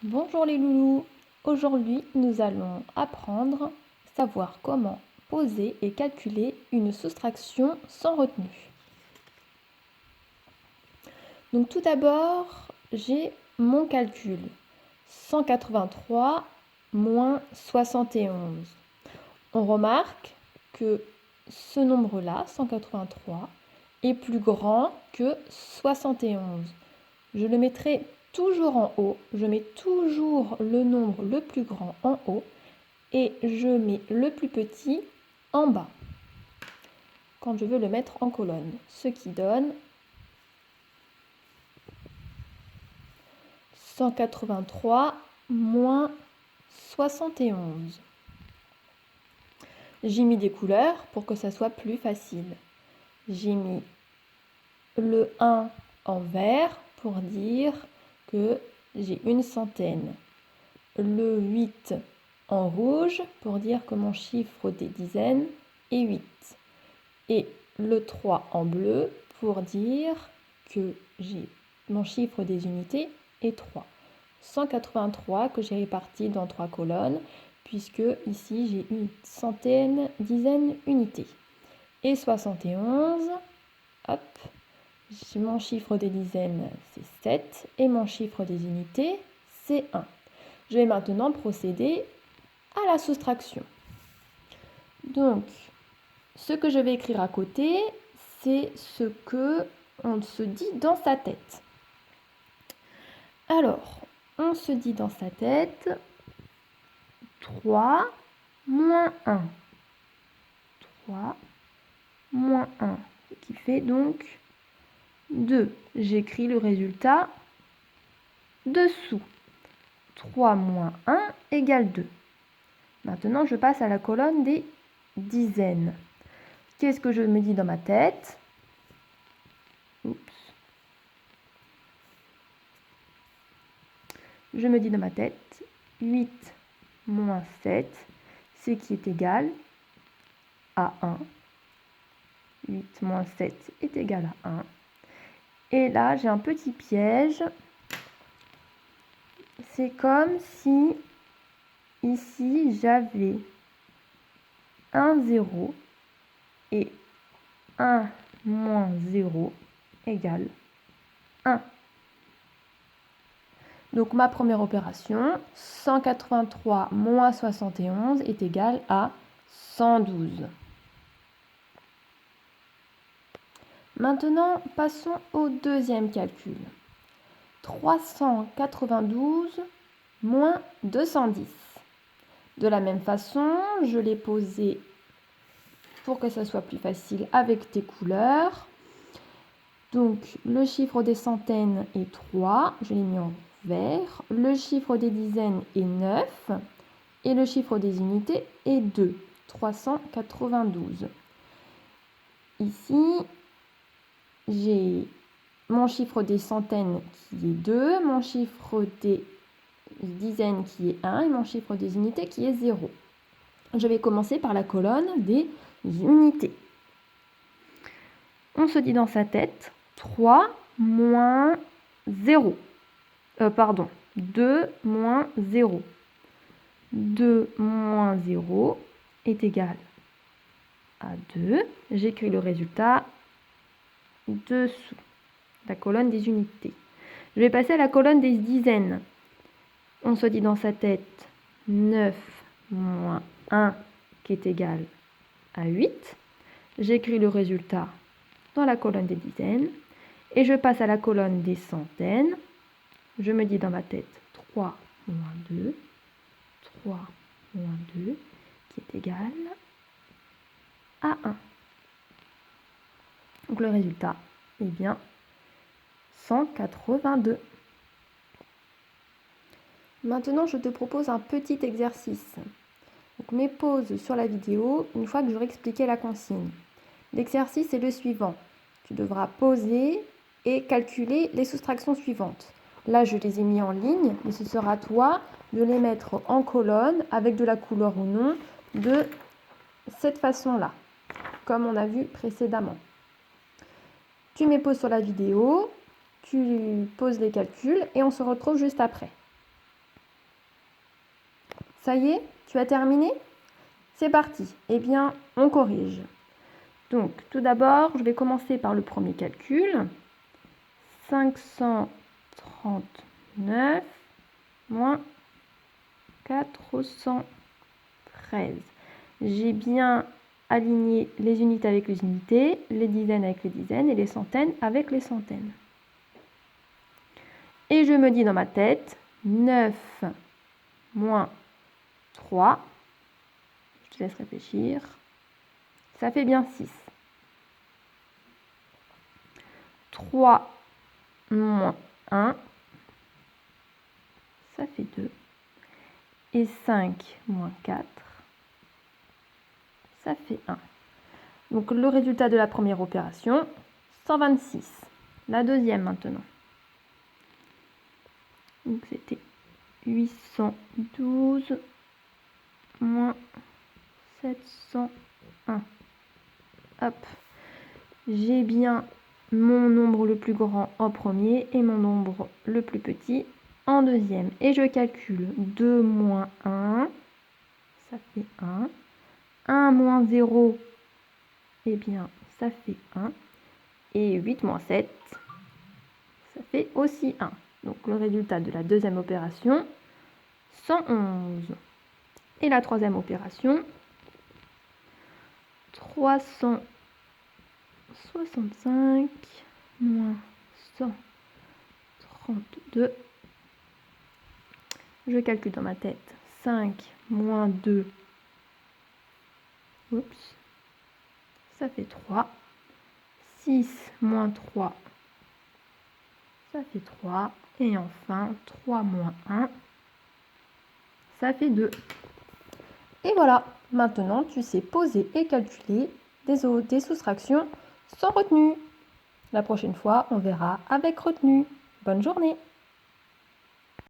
Bonjour les loulous, aujourd'hui nous allons apprendre, savoir comment poser et calculer une soustraction sans retenue. Donc tout d'abord, j'ai mon calcul, 183 moins 71. On remarque que ce nombre-là, 183, est plus grand que 71. Je le mettrai toujours en haut, je mets toujours le nombre le plus grand en haut et je mets le plus petit en bas quand je veux le mettre en colonne, ce qui donne 183 moins 71. J'ai mis des couleurs pour que ça soit plus facile. J'ai mis le 1 en vert pour dire que j'ai une centaine. Le 8 en rouge pour dire que mon chiffre des dizaines est 8. Et le 3 en bleu pour dire que mon chiffre des unités est 3. 183 que j'ai réparti dans 3 colonnes, puisque ici j'ai une centaine, dizaines, unités. Et 71, hop, mon chiffre des dizaines c'est 7 et mon chiffre des unités c'est 1. Je vais maintenant procéder à la soustraction. Donc, ce que je vais écrire à côté, c'est ce que on se dit dans sa tête. Alors, on se dit dans sa tête 3 moins 1. 3 moins 1, ce qui fait donc 2. J'écris le résultat dessous. 3 moins 1 égale 2. Maintenant, je passe à la colonne des dizaines. Qu'est-ce que je me dis dans ma tête? Oups. Je me dis dans ma tête 8 moins 7, ce qui est égal à 1. 8 moins 7 est égal à 1. Et là, j'ai un petit piège. C'est comme si ici, j'avais un 0 et 1 moins 0 égale 1. Donc ma première opération, 183 moins 71 est égal à 112. Maintenant, passons au deuxième calcul. 392 moins 210. De la même façon, je l'ai posé pour que ça soit plus facile avec des couleurs. Donc, le chiffre des centaines est 3, je l'ai mis en vert. Le chiffre des dizaines est 9 et le chiffre des unités est 2, 392. Ici, j'ai mon chiffre des centaines qui est 2, mon chiffre des dizaines qui est 1 et mon chiffre des unités qui est 0. Je vais commencer par la colonne des unités. On se dit dans sa tête 3 moins 0. 2 moins 0. 2 moins 0 est égal à 2. J'écris le résultat dessous la colonne des unités. Je vais passer à la colonne des dizaines. On se dit dans sa tête 9 moins 1 qui est égal à 8. J'écris le résultat dans la colonne des dizaines et je passe à la colonne des centaines. Je me dis dans ma tête 3 moins 2, 3 moins 2 qui est égal à 1. Donc le résultat est bien 182. Maintenant, je te propose un petit exercice. Donc, mets pause sur la vidéo une fois que j'aurai expliqué la consigne. L'exercice est le suivant. Tu devras poser et calculer les soustractions suivantes. Là, je les ai mis en ligne, mais ce sera à toi de les mettre en colonne avec de la couleur ou non de cette façon-là, comme on a vu précédemment. Tu mets pause sur la vidéo, tu poses les calculs et on se retrouve juste après. Ça y est, tu as terminé? C'est parti. Eh bien, on corrige. Donc, tout d'abord, je vais commencer par le premier calcul. 539 moins 413. J'ai bien aligné les unités avec les unités, les dizaines avec les dizaines et les centaines avec les centaines. Et je me dis dans ma tête, 9 moins 3, je te laisse réfléchir, ça fait bien 6. 3 moins 1, ça fait 2. Et 5 moins 4, ça fait 1. Donc le résultat de la première opération, 126. La deuxième maintenant. Donc c'était 812 moins 701. Hop. J'ai bien mon nombre le plus grand en premier et mon nombre le plus petit en deuxième. Et je calcule 2 moins 1, ça fait 1. 1 moins 0, eh bien, ça fait 1. Et 8 moins 7, ça fait aussi 1. Donc le résultat de la deuxième opération, 111. Et la troisième opération, 365 moins 132. Je calcule dans ma tête. 5 moins 2. Oups. Ça fait 3. 6 moins 3. Ça fait 3. Et enfin, 3 moins 1. Ça fait 2. Et voilà. Maintenant, tu sais poser et calculer des soustractions sans retenue. La prochaine fois, on verra avec retenue. Bonne journée!